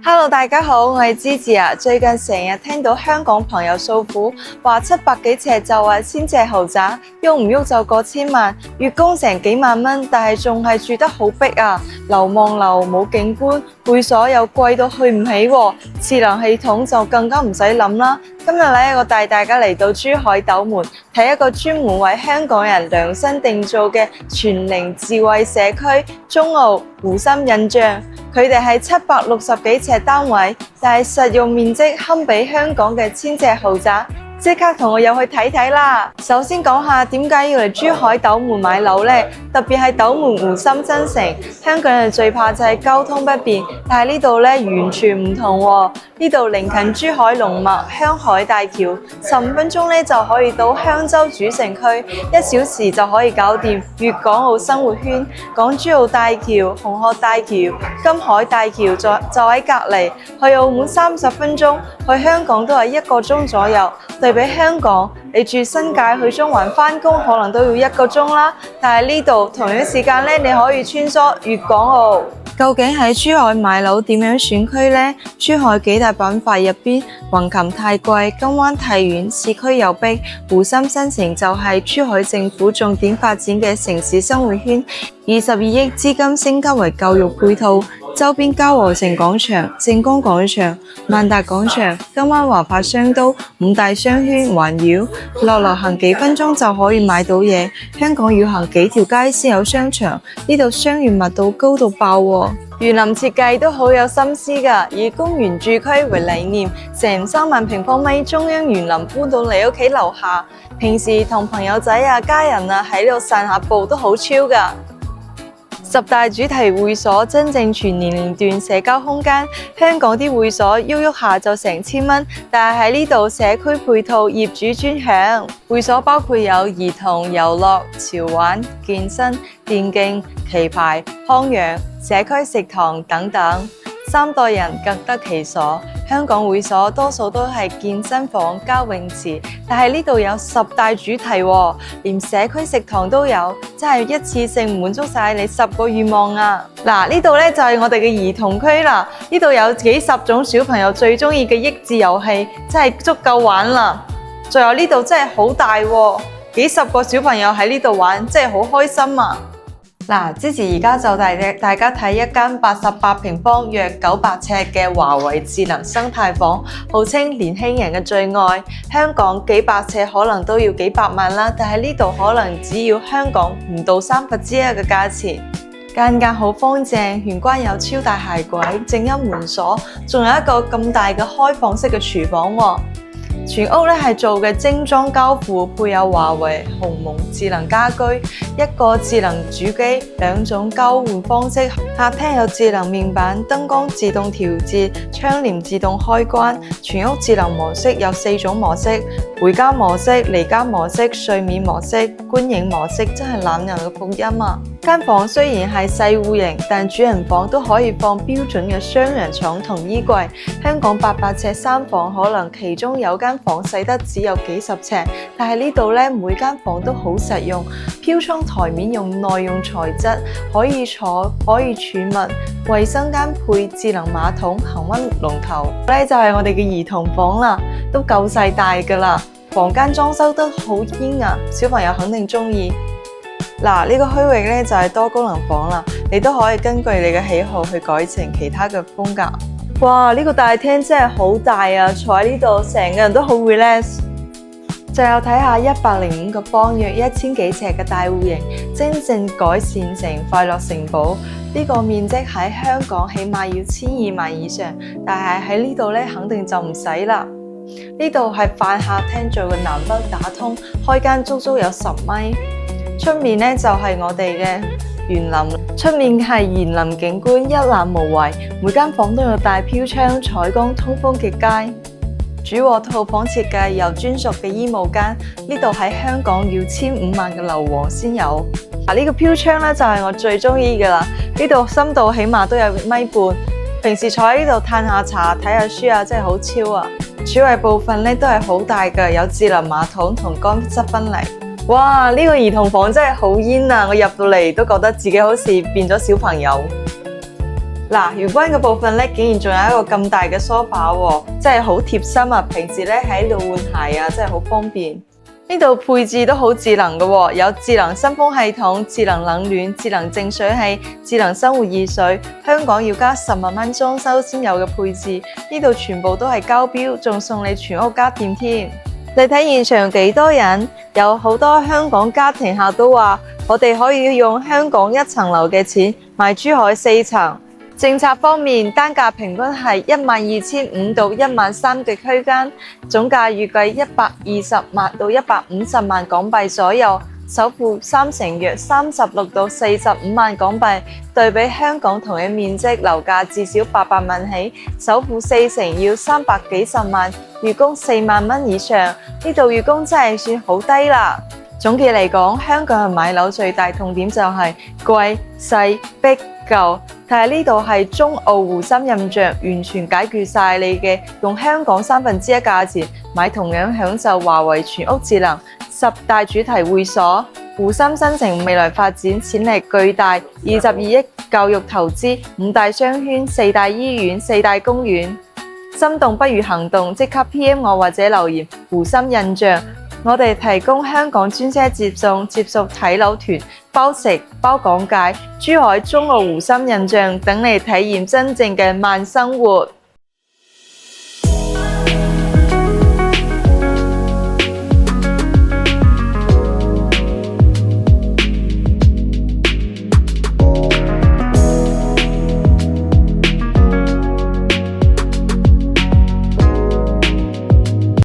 Hello，大家好，我係芝芝啊。最近成日聽到香港朋友訴苦，話700幾尺就話先至係豪宅，喐唔喐就過千萬，月供成幾萬蚊，但係仲係住得好逼啊！樓望樓冇景觀，會所又貴到去唔起喎，智能系統就更加唔使諗啦。今日咧，我帶大家嚟到珠海斗門，睇一個專門為香港人量身定做嘅全齡智慧社區中澳湖心印象。佢哋係760幾尺單位，但係實用面積堪比香港嘅1000尺豪宅。即刻同我入去睇睇啦！首先講下點解要嚟珠海斗門買樓呢？特別係斗門湖心新城，香港人最怕就係交通不便，但係呢度咧完全唔同喎。呢度鄰近珠海龍脈香海大橋，15分鐘咧就可以到香洲主城區，1小時就可以搞掂粵港澳生活圈。港珠澳大橋、紅河大橋、金海大橋就喺隔離，去澳門30分鐘，去香港都係1個鐘左右。對比香港，你住新界去中環返工可能都要1個鐘啦，但係呢度同樣時間咧，你可以穿梭粵港澳。究竟喺珠海買樓點樣選區呢？珠海幾大板塊入邊，橫琴太貴，金灣太遠，市區又逼，湖心新城就係珠海政府重點發展嘅城市生活圈，22億資金升級為教育配套。周邊嘉禾城廣場、正光廣場、萬達廣場、金灣華發商都5大商圈環繞，落樓行幾分鐘就可以買到嘢。香港要行幾條街先有商場，呢度商業密度高到爆喎。園林設計都好有心思㗎，以公園住區為理念，成3萬平方米中央園林搬到你屋企樓下，平時同朋友仔啊、家人啊喺度散下步都好超㗎。10大主題會所真正全年齡段社交空間，香港啲會所喐下就成千蚊，但係喺呢度社區配套業主專享。會所包括有兒童遊樂、潮玩、健身、電競、棋牌、康養、社區食堂等等，3代人各得其所。香港會所多數都係健身房加泳池，但係呢度有10大主題喎，連社區食堂都有，真係一次性滿足晒你10個願望啊！嗱，呢度咧就係我哋嘅兒童區啦，呢度有幾十種小朋友最中意嘅益智遊戲，真係足夠玩啦。仲有呢度真係好大喎，幾十個小朋友喺呢度玩，真係好開心啊！嗱，之前而家就帶大家睇一間88平方約900尺嘅華為智能生態房，號稱年輕人嘅最愛。香港幾百尺可能都要幾百萬啦，但係呢度可能只要香港唔到1/3嘅價錢。間好方正，玄關有超大鞋櫃、正音門鎖，仲有一個咁大嘅開放式嘅廚房喎。全屋咧係做嘅精裝交付，配有華為鴻蒙智能家居，一個智能主機，2種交換方式。客廳有智能面板，燈光自動調節，窗簾自動開關。全屋智能模式有4種模式：回家模式、離家模式、睡眠模式、觀影模式，真係懶人嘅福音啊！間房雖然係細戶型，但主人房都可以放標準嘅雙人床同衣櫃。香港800尺3房，可能其中有間房細得只有幾十尺，但係呢度咧每間房都好實用，飄窗台面用耐用材質，可以坐可以儲物，衛生間配智能馬桶、恆溫龍頭。呢就係我哋嘅兒童房啦，都夠細大㗎啦，房間裝修得好英啊，小朋友肯定鍾意。嗱，呢個區域咧就係多功能房啦，你都可以根據你嘅喜好去改成其他嘅風格。哇！呢個大廳真係好大啊，坐喺呢度成個人都好 relax。最後睇下105個方約1000幾尺嘅大戶型，真正改善成快樂城堡。呢個面積喺香港起碼要12萬以上，但係喺呢度咧肯定就唔使啦。呢度係飯客廳做嘅南北打通，開間足足有10米。出面咧就係我哋嘅園林，出面係園林景觀，一覽無遺。每間房都有大飄窗，採光通風極佳。主臥套房設計有專屬嘅衣帽間，呢度喺香港要15萬嘅樓王先有。呢個飄窗咧就係我最中意嘅啦，呢度深度起碼都有1.5米。平時坐喺呢度嘆下茶、睇下書啊，真係好超啊！主衛部分咧都係好大嘅，有智能馬桶同乾濕分離。哇！呢個兒童房真係好煙啊！我入到嚟都覺得自己好似變咗小朋友。嗱，玄關嘅部分咧，竟然仲有一個咁大嘅梳化喎，真係好貼心啊！平時咧喺度換鞋啊，真係好方便。呢度配置都好智能嘅喎，有智能新風系統、智能冷暖、智能淨水器、智能生活熱水。香港要加10萬蚊裝修先有嘅配置，呢度全部都係交標，仲送你全屋家電添。你睇現場幾多人？有好多香港家庭客都話，我哋可以用香港1層樓嘅錢買珠海4層。政策方面，單價平均係12,500到13,000嘅區間，總價預計120萬到150萬港幣左右，首付30%約36到45萬港幣。對比香港同樣面積樓價至少800萬起，首付40%要300幾十萬，月供4萬蚊以上，呢度月供真係算好低啦。總結嚟講，香港人買樓最大痛點就係貴、細、逼、舊，但係呢度係中澳湖心印象，完全解決晒你嘅用香港1/3價錢買同樣享受華為全屋智能10大主題會所。湖心新城未來發展潛力巨大，22億教育投資，5大商圈、4大醫院、4大公園。心動不如行動，即刻 PM 我或者留言湖心印象。我哋提供香港專車接送、接送睇樓團、包食、包講解，珠海中澳湖心印象等你體驗真正嘅慢生活。